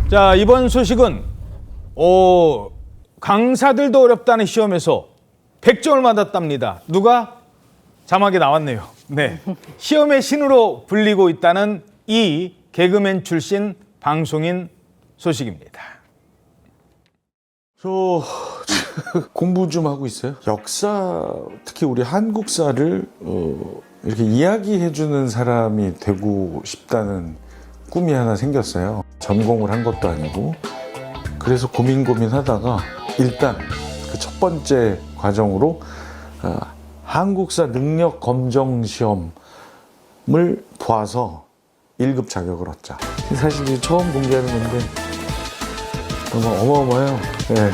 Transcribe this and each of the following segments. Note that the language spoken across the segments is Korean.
자, 이번 소식은 강사들도 어렵다는 시험에서 100점을 받았답니다. 누가? 자막에 나왔네요. 네, 시험의 신으로 불리고 있다는 이 개그맨 출신 방송인 소식입니다. 저 공부 좀 하고 있어요. 역사, 특히 우리 한국사를 이렇게 이야기해주는 사람이 되고 싶다는 꿈이 하나 생겼어요. 전공을 한 것도 아니고. 그래서 고민하다가 일단 그 첫 번째 과정으로 한국사 능력 검정 시험을 봐서 1급 자격을 얻자. 사실 이제 처음 공개하는 건데 너무 어마어마해요. 네.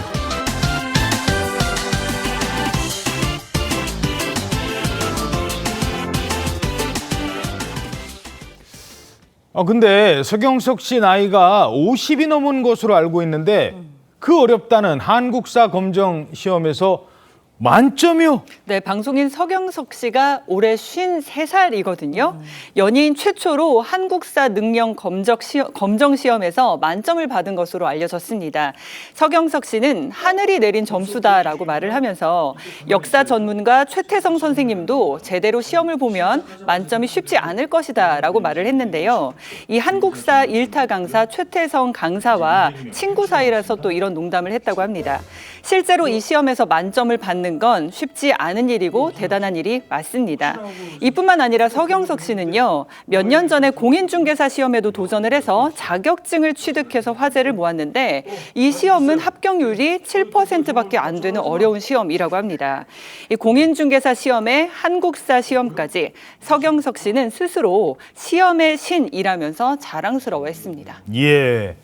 근데 서경석 씨 나이가 50이 넘은 것으로 알고 있는데 그 어렵다는 한국사 검정 시험에서 만점이요? 네, 방송인 서경석 씨가 올해 53살이거든요. 연예인 최초로 한국사 능력 검정 시험에서 만점을 받은 것으로 알려졌습니다. 서경석 씨는 하늘이 내린 점수다라고 말을 하면서 역사 전문가 최태성 선생님도 제대로 시험을 보면 만점이 쉽지 않을 것이다라고 말을 했는데요. 이 한국사 1타 강사 최태성 강사와 친구 사이라서 또 이런 농담을 했다고 합니다. 실제로 이 시험에서 만점을 받는 건 쉽지 않은 일이고 대단한 일이 맞습니다. 이뿐만 아니라 서경석 씨는요, 몇 년 전에 공인중개사 시험에도 도전을 해서 자격증을 취득해서 화제를 모았는데 이 시험은 합격률이 7%밖에 안 되는 어려운 시험이라고 합니다. 이 공인중개사 시험에 한국사 시험까지 서경석 씨는 스스로 시험의 신이라면서 자랑스러워했습니다. 예.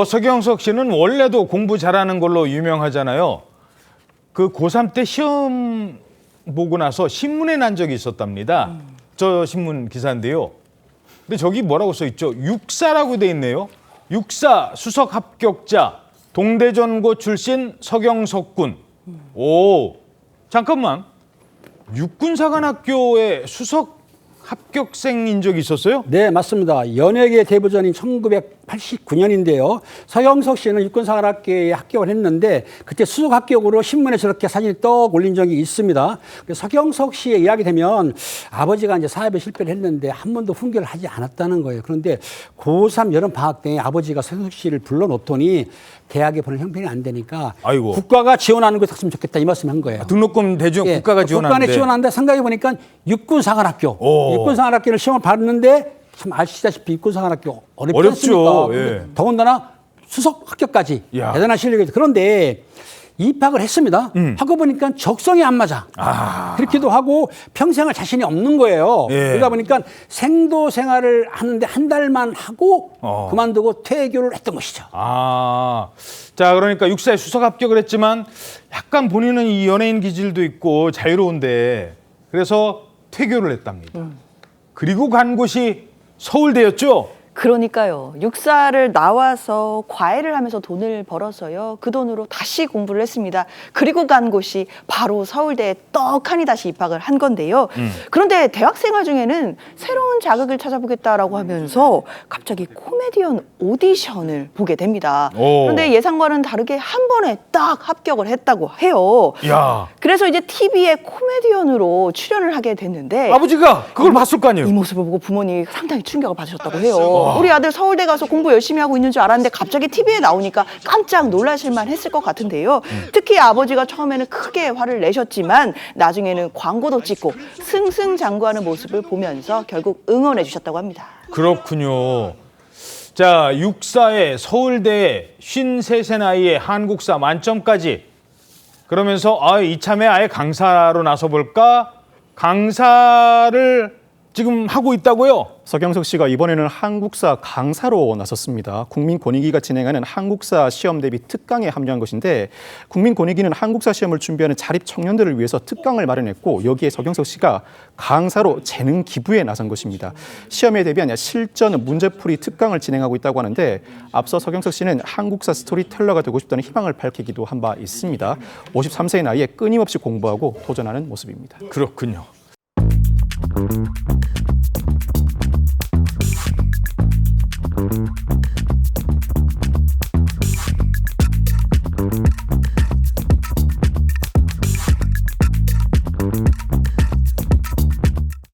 서경석 씨는 원래도 공부 잘하는 걸로 유명하잖아요. 그 고3 때 시험 보고 나서 신문에 난 적이 있었답니다. 저 신문 기사인데요. 근데 저기 뭐라고 써 있죠? 육사라고 돼 있네요. 육사 수석 합격자 동대전고 출신 서경석 군. 오, 잠깐만. 육군사관학교에 수석 합격생인 적이 있었어요? 네, 맞습니다. 연예계 데뷔전인 1989년인데요. 서경석 씨는 육군사관학교에 합격을 했는데 그때 수석 합격으로 신문에 저렇게 사진이 떡 올린 적이 있습니다. 서경석 씨의 이야기 되면 아버지가 이제 사업에 실패를 했는데 한 번도 훈계를 하지 않았다는 거예요. 그런데 고3 여름 방학 때 아버지가 서경석 씨를 불러놓더니 대학에 보낼 형편이 안 되니까 아이고. 국가가 지원하는 거 했으면 좋겠다 이 말씀 한 거예요. 등록금 대중 예, 국가가 지원하는데. 국가에 지원하는데 생각해 보니까 육군사관학교. 오. 육군사관학교를 시험을 봤는데 참 아시다시피 육군사관학교 어렵지 어렵죠. 않습니까? 예. 더군다나 수석 합격까지 야. 대단한 실력이죠. 그런데 입학을 했습니다. 하고 보니까 적성이 안 맞아. 그렇기도 하고 평생을 자신이 없는 거예요. 예. 그러다 보니까 생도 생활을 하는데 한 달만 하고 그만두고 퇴교를 했던 것이죠. 자, 그러니까 육사에 수석 합격을 했지만 약간 본인은 이 연예인 기질도 있고 자유로운데 그래서 퇴교를 했답니다. 그리고 간 곳이 서울대였죠? 그러니까요. 육사를 나와서 과외를 하면서 돈을 벌어서요. 그 돈으로 다시 공부를 했습니다. 그리고 간 곳이 바로 서울대에 떡하니 다시 입학을 한 건데요. 그런데 대학 생활 중에는 새로운 자극을 찾아보겠다라고 하면서 갑자기 코미디언 오디션을 보게 됩니다. 그런데 예상과는 다르게 한 번에 딱 합격을 했다고 해요. 야. 그래서 이제 TV에 코미디언으로 출연을 하게 됐는데 아버지가 그걸 봤을 거 아니에요? 이 모습을 보고 부모님이 상당히 충격을 받으셨다고 해요. 우리 아들 서울대 가서 공부 열심히 하고 있는 줄 알았는데 갑자기 TV에 나오니까 깜짝 놀라실만 했을 것 같은데요. 특히 아버지가 처음에는 크게 화를 내셨지만 나중에는 광고도 찍고 승승장구하는 모습을 보면서 결국 응원해 주셨다고 합니다. 그렇군요. 자, 육사에 서울대에 53세 나이에 한국사 만점까지. 그러면서 이참에 아예 강사로 나서볼까? 강사를 지금 하고 있다고요? 서경석 씨가 이번에는 한국사 강사로 나섰습니다. 국민권익위가 진행하는 한국사 시험 대비 특강에 합류한 것인데 국민권익위는 한국사 시험을 준비하는 자립 청년들을 위해서 특강을 마련했고 여기에 서경석 씨가 강사로 재능 기부에 나선 것입니다. 시험에 대비한 실전 문제풀이 특강을 진행하고 있다고 하는데 앞서 서경석 씨는 한국사 스토리텔러가 되고 싶다는 희망을 밝히기도 한 바 있습니다. 53세의 나이에 끊임없이 공부하고 도전하는 모습입니다. 그렇군요.